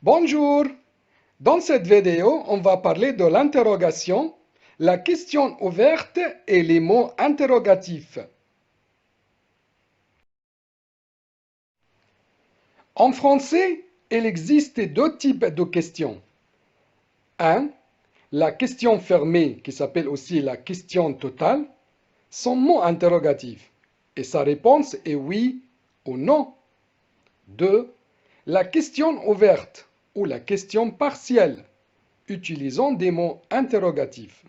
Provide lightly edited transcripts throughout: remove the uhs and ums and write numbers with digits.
Bonjour! Dans cette vidéo, on va parler de l'interrogation, la question ouverte et les mots interrogatifs. En français, il existe deux types de questions. 1. La question fermée, qui s'appelle aussi la question totale, son mot interrogatif, et sa réponse est oui ou non. 2. La question ouverte ou la question partielle, utilisant des mots interrogatifs.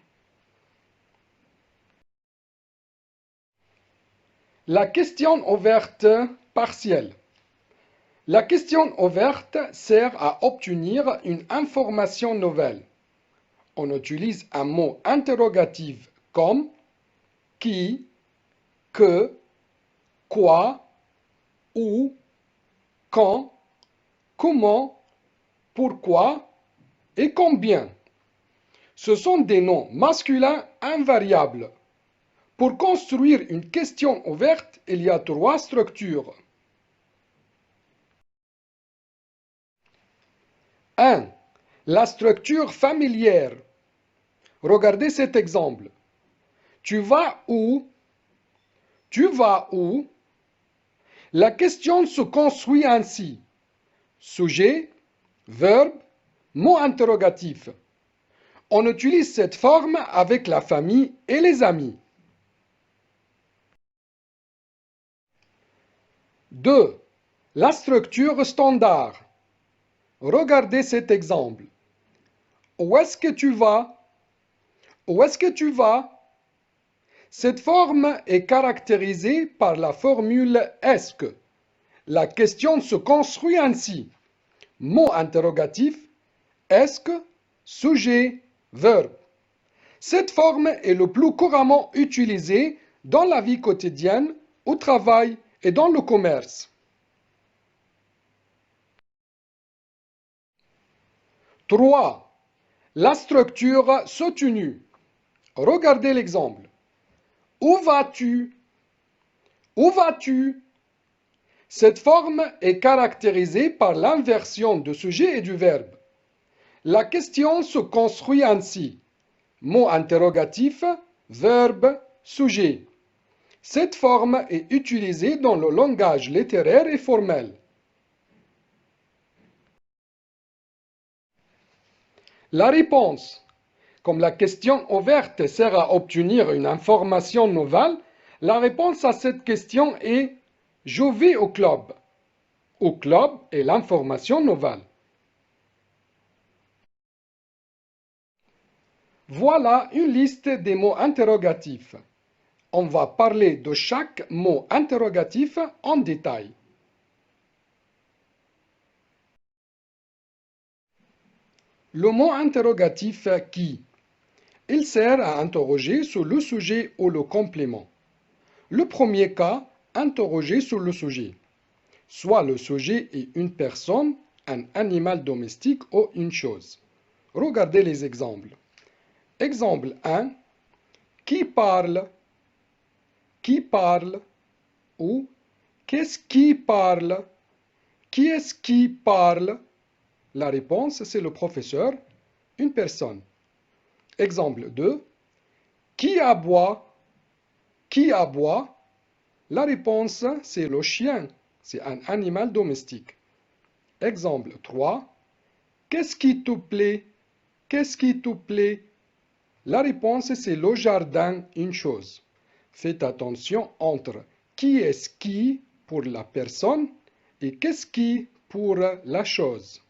La question ouverte partielle. La question ouverte sert à obtenir une information nouvelle. On utilise un mot interrogatif comme qui, que, quoi, où, quand, comment, pourquoi et combien. Ce sont des noms masculins invariables. Pour construire une question ouverte, il y a trois structures. 1. La structure familière. Regardez cet exemple. Tu vas où? Tu vas où? La question se construit ainsi. Sujet, verbe, mot interrogatif. On utilise cette forme avec la famille et les amis. 2. La structure standard. Regardez cet exemple. Où est-ce que tu vas? Où est-ce que tu vas? Cette forme est caractérisée par la formule est-ce que. La question se construit ainsi. Mot interrogatif, est-ce que, sujet, verbe. Cette forme est le plus couramment utilisée dans la vie quotidienne, au travail et dans le commerce. 3. La structure soutenue. Regardez l'exemple. Où vas-tu? Où vas-tu? Cette forme est caractérisée par l'inversion du sujet et du verbe. La question se construit ainsi. Mot interrogatif, verbe, sujet. Cette forme est utilisée dans le langage littéraire et formel. La réponse. Comme la question ouverte sert à obtenir une information nouvelle, la réponse à cette question est « Je vais au club ». Au club est l'information nouvelle. Voilà une liste des mots interrogatifs. On va parler de chaque mot interrogatif en détail. Le mot interrogatif qui? Il sert à interroger sur le sujet ou le complément. Le premier cas, interroger sur le sujet. Soit le sujet est une personne, un animal domestique ou une chose. Regardez les exemples. Exemple 1. Qui parle? Qui parle? Ou qu'est-ce qui parle? Qui est-ce qui parle? La réponse, c'est le professeur, une personne. Exemple 2. Qui aboie? Qui aboie? La réponse, c'est le chien, c'est un animal domestique. Exemple 3. Qu'est-ce qui te plaît? Qu'est-ce qui te plaît? La réponse, c'est le jardin, une chose. Faites attention entre qui est-ce qui pour la personne et qu'est-ce qui pour la chose.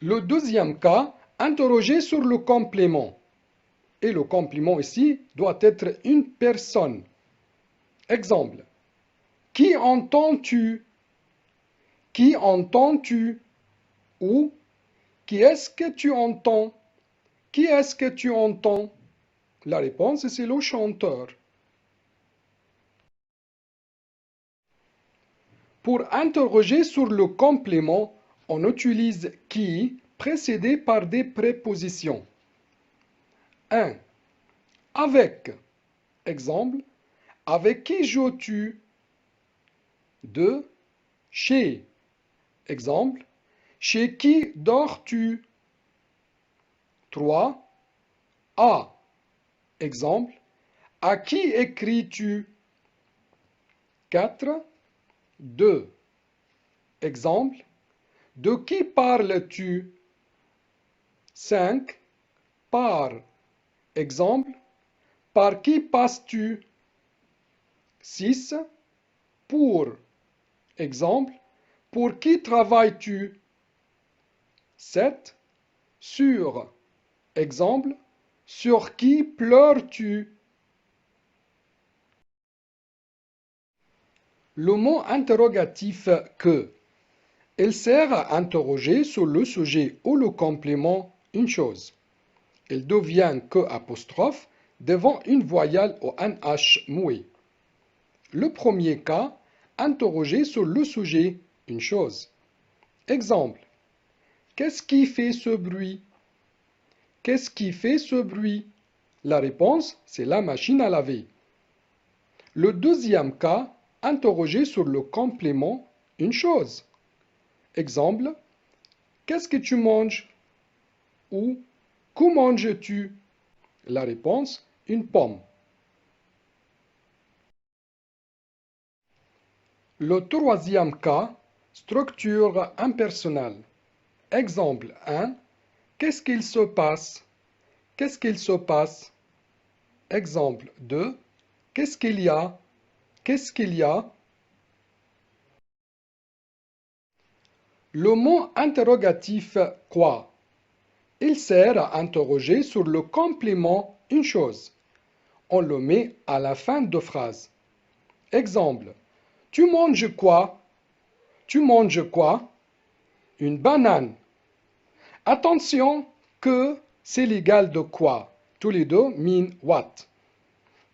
Le deuxième cas, interroger sur le complément. Et le complément ici doit être une personne. Exemple. Qui entends-tu? Qui entends-tu? Ou qui est-ce que tu entends? Qui est-ce que tu entends? La réponse, c'est le chanteur. Pour interroger sur le complément, on utilise qui précédé par des prépositions. 1. Avec. Exemple. Avec qui joues-tu? 2. Chez. Exemple. Chez qui dors-tu? 3. À. Exemple. À qui écris-tu? 4. 2. Exemple. De qui parles-tu? 5. Par. Exemple. Par qui passes-tu? 6. Pour. Exemple. Pour qui travailles-tu? 7. Sur. Exemple. Sur qui pleures-tu? Le mot interrogatif que. Il sert à interroger sur le sujet ou le complément une chose. Il devient que apostrophe devant une voyelle ou un H muet. Le premier cas, interroger sur le sujet une chose. Exemple. Qu'est-ce qui fait ce bruit? Qu'est-ce qui fait ce bruit? La réponse, c'est la machine à laver. Le deuxième cas, interroger sur le complément une chose. Exemple. Qu'est-ce que tu manges? Ou que manges-tu? La réponse, une pomme. Le troisième cas, structure impersonnelle. Exemple 1. Qu'est-ce qu'il se passe? Qu'est-ce qu'il se passe? Exemple 2. Qu'est-ce qu'il y a? Qu'est-ce qu'il y a? Le mot interrogatif quoi? Il sert à interroger sur le complément une chose. On le met à la fin de phrase. Exemple. Tu manges quoi? Tu manges quoi? Une banane. Attention que c'est l'égal de quoi? Tous les deux mean what?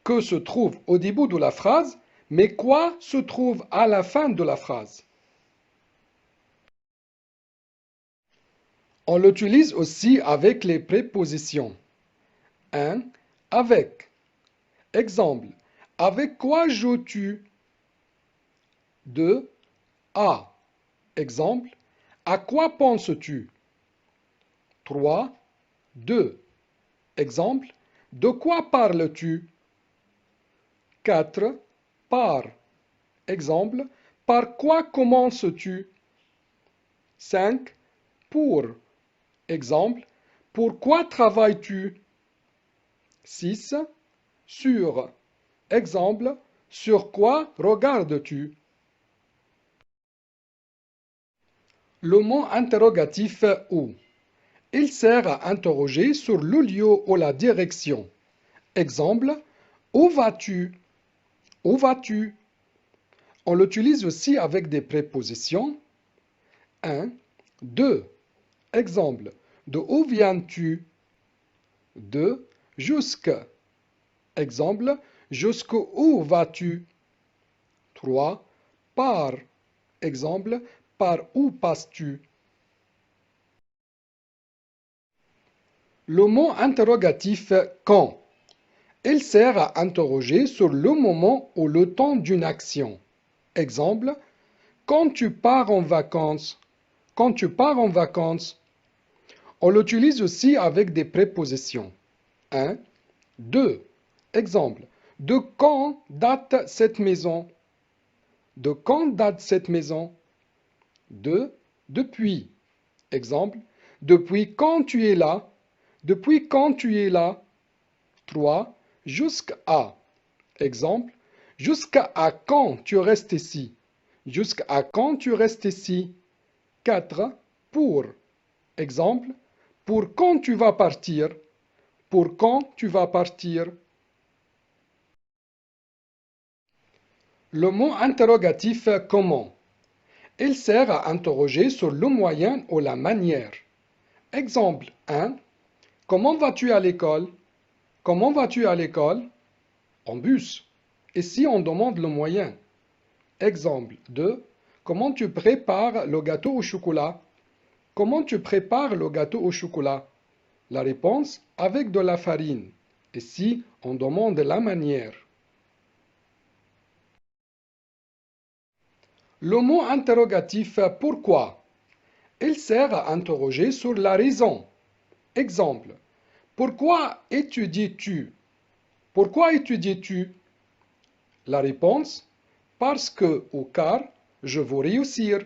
Que se trouve au début de la phrase, mais quoi se trouve à la fin de la phrase. On l'utilise aussi avec les prépositions. 1. Avec. Exemple. Avec quoi joues-tu? 2. À. Exemple. À quoi penses-tu? 3. 2. Exemple. De quoi parles-tu? 4. Par. Exemple. Par quoi commences-tu? 5. Pour. Exemple. Pourquoi travailles-tu? 6. Sur. Exemple. Sur quoi regardes-tu? Le mot interrogatif où. Il sert à interroger sur le lieu ou la direction. Exemple. Où vas-tu? Où vas-tu? On l'utilise aussi avec des prépositions. 1. 2. Exemple. De où viens-tu? 2. Jusque. Exemple. Jusqu'où vas-tu? 3. Par. Exemple. Par où passes-tu? Le mot interrogatif quand. Il sert à interroger sur le moment ou le temps d'une action. Exemple. Quand tu pars en vacances? Quand tu pars en vacances? On l'utilise aussi avec des prépositions. 1. 2. Exemple. De quand date cette maison? De quand date cette maison? 2. Depuis. Exemple. Depuis quand tu es là? Depuis quand tu es là? 3. Jusqu'à. Exemple. Jusqu'à quand tu restes ici? Jusqu'à quand tu restes ici? 4. Pour. Exemple. Pour quand tu vas partir? Pour quand tu vas partir? Le mot interrogatif comment. Il sert à interroger sur le moyen ou la manière. Exemple 1. Comment vas-tu à l'école? Comment vas-tu à l'école? En bus. Ici, on demande le moyen. Exemple 2. Comment tu prépares le gâteau au chocolat? Comment tu prépares le gâteau au chocolat? La réponse, avec de la farine. Ici, on demande la manière. Le mot interrogatif pourquoi? Il sert à interroger sur la raison. Exemple. Pourquoi étudies-tu? Pourquoi étudies-tu? La réponse. Parce que ou car je veux réussir.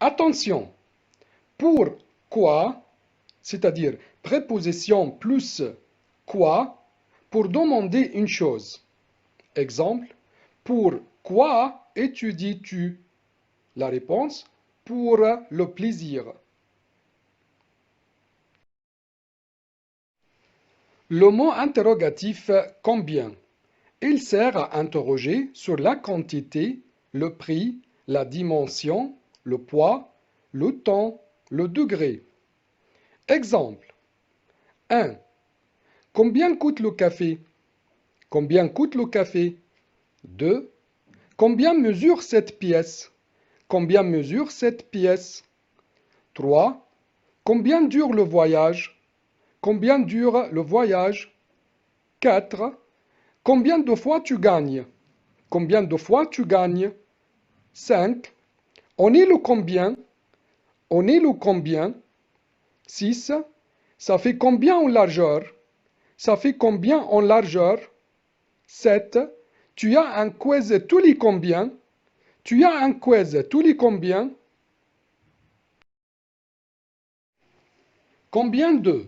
Attention. Pourquoi, c'est-à-dire préposition plus quoi, pour demander une chose. Exemple. Pourquoi étudies-tu? La réponse. Pour le plaisir. Le mot interrogatif combien? Il sert à interroger sur la quantité, le prix, la dimension, le poids, le temps, le degré. Exemple. 1. Combien coûte le café? Combien coûte le café? 2. Combien mesure cette pièce? Combien mesure cette pièce? 3. Combien dure le voyage? Combien dure le voyage? 4. Combien de fois tu gagnes? Combien de fois tu gagnes? 5. On est le combien? On est le combien? 6. Ça fait combien en largeur? Ça fait combien en largeur? 7. Tu as un quiz tous les combien? Tu as un quiz tous les combien? Combien de?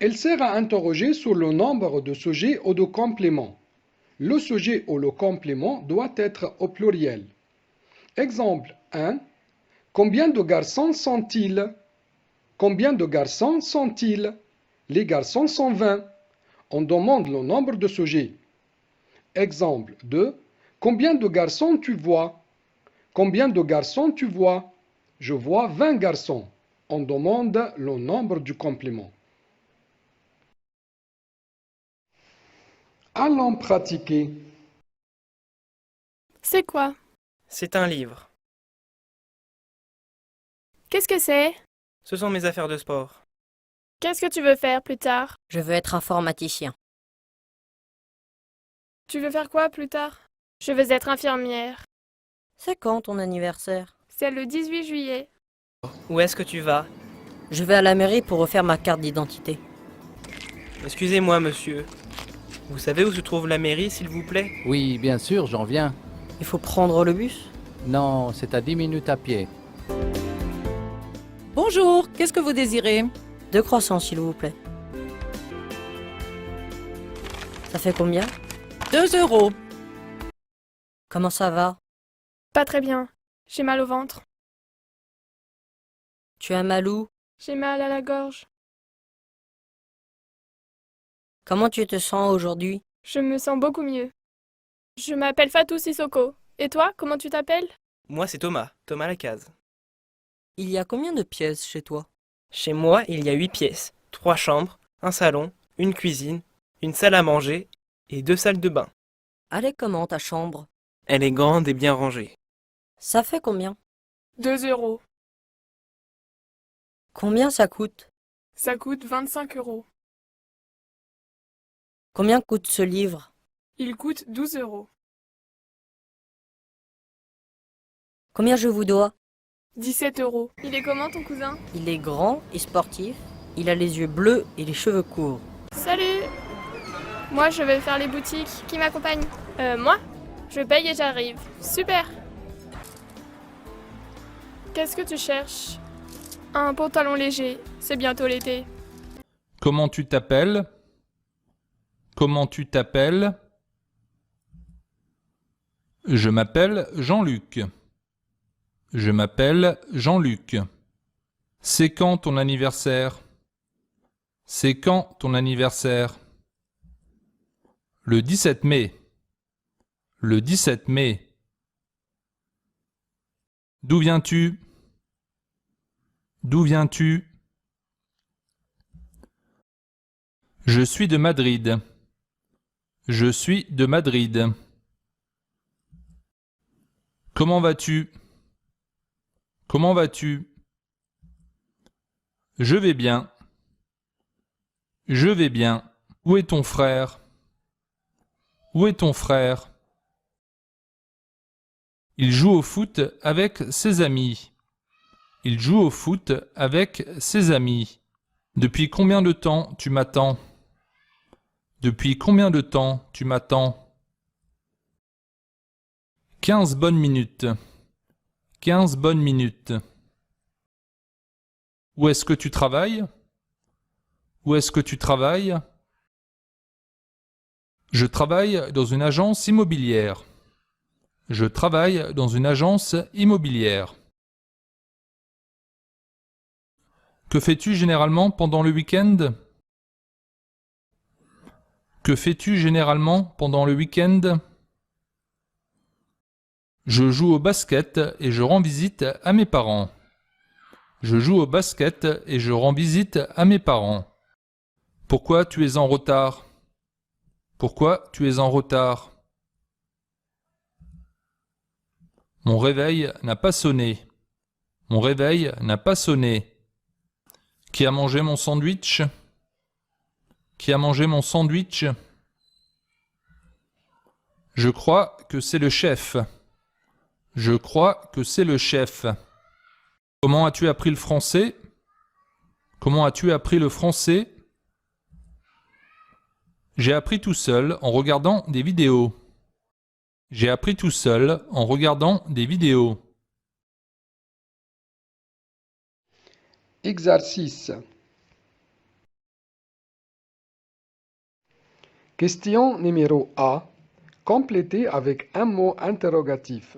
Il sert à interroger sur le nombre de sujets ou de compléments. Le sujet ou le complément doit être au pluriel. Exemple 1. Combien de garçons sont-ils? Combien de garçons sont-ils? Les garçons sont 20. On demande le nombre de sujets. Exemple 2. Combien de garçons tu vois? Combien de garçons tu vois? Je vois 20 garçons. On demande le nombre du complément. Allons pratiquer. C'est quoi? C'est un livre. Qu'est-ce que c'est? Ce sont mes affaires de sport. Qu'est-ce que tu veux faire plus tard? Je veux être informaticien. Tu veux faire quoi plus tard? Je veux être infirmière. C'est quand ton anniversaire? C'est le 18 juillet. Où est-ce que tu vas? Je vais à la mairie pour refaire ma carte d'identité. Excusez-moi, monsieur. Vous savez où se trouve la mairie, s'il vous plaît? Oui, bien sûr, j'en viens. Il faut prendre le bus? Non, c'est à 10 minutes à pied. Bonjour, qu'est-ce que vous désirez? 2 croissants, s'il vous plaît. Ça fait combien? 2 euros. Comment ça va? Pas très bien. J'ai mal au ventre. Tu as mal où? J'ai mal à la gorge. Comment tu te sens aujourd'hui? Je me sens beaucoup mieux. Je m'appelle Fatou Sissoko. Et toi, comment tu t'appelles? Moi, c'est Thomas, Thomas Lacaze. Il y a combien de pièces chez toi? Chez moi, il y a 8 pièces, 3 chambres, un salon, une cuisine, une salle à manger et 2 salles de bain. Elle est comment ta chambre? Elle est grande et bien rangée. Ça fait combien? 2 euros. Combien ça coûte? Ça coûte 25 euros. Combien coûte ce livre? Il coûte 12 euros. Combien je vous dois? 17 euros. Il est comment ton cousin? Il est grand et sportif. Il a les yeux bleus et les cheveux courts. Salut! Moi, je vais faire les boutiques. Qui m'accompagne? Moi? Je paye et j'arrive. Super! Qu'est-ce que tu cherches? Un pantalon léger. C'est bientôt l'été. Comment tu t'appelles? Comment tu t'appelles? Je m'appelle Jean-Luc. Je m'appelle Jean-Luc. C'est quand ton anniversaire? C'est quand ton anniversaire? Le 17 mai. Le 17 mai. D'où viens-tu? D'où viens-tu? Je suis de Madrid. Je suis de Madrid. Comment vas-tu? Comment vas-tu? Je vais bien. Je vais bien. Où est ton frère? Où est ton frère? Il joue au foot avec ses amis. Il joue au foot avec ses amis. Depuis combien de temps tu m'attends? Depuis combien de temps tu m'attends? 15 bonnes minutes. 15 bonnes minutes. Où est-ce que tu travailles? Où est-ce que tu travailles? Je travaille dans une agence immobilière. Je travaille dans une agence immobilière. Que fais-tu généralement pendant le week-end? Que fais-tu généralement pendant le week-end? Je joue au basket et je rends visite à mes parents. Je joue au basket et je rends visite à mes parents. Pourquoi tu es en retard? Pourquoi tu es en retard? Mon réveil n'a pas sonné. Mon réveil n'a pas sonné. Qui a mangé mon sandwich? Qui a mangé mon sandwich? Je crois que c'est le chef. Je crois que c'est le chef. Comment as-tu appris le français? Comment as-tu appris le français? J'ai appris tout seul en regardant des vidéos. J'ai appris tout seul en regardant des vidéos. Exercice. Question numéro A. Complétez avec un mot interrogatif.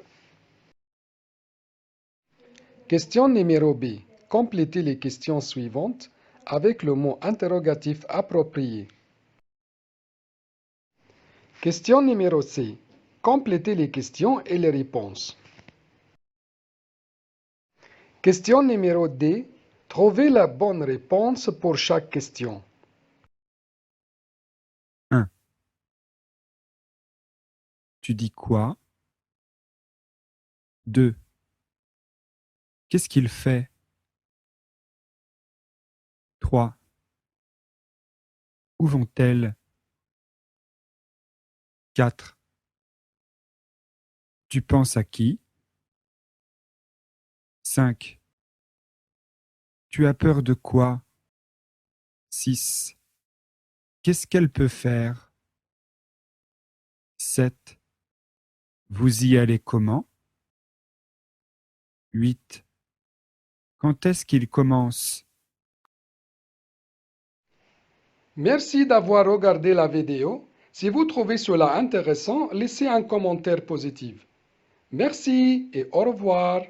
Question numéro B. Complétez les questions suivantes avec le mot interrogatif approprié. Question numéro C. Complétez les questions et les réponses. Question numéro D. Trouvez la bonne réponse pour chaque question. 1. Tu dis quoi? 2. Qu'est-ce qu'il fait? 3. Où vont-elles? 4. Tu penses à qui? 5. Tu as peur de quoi? 6. Qu'est-ce qu'elle peut faire? 7. Vous y allez comment? 8. Quand est-ce qu'il commence? Merci d'avoir regardé la vidéo. Si vous trouvez cela intéressant, laissez un commentaire positif. Merci et au revoir.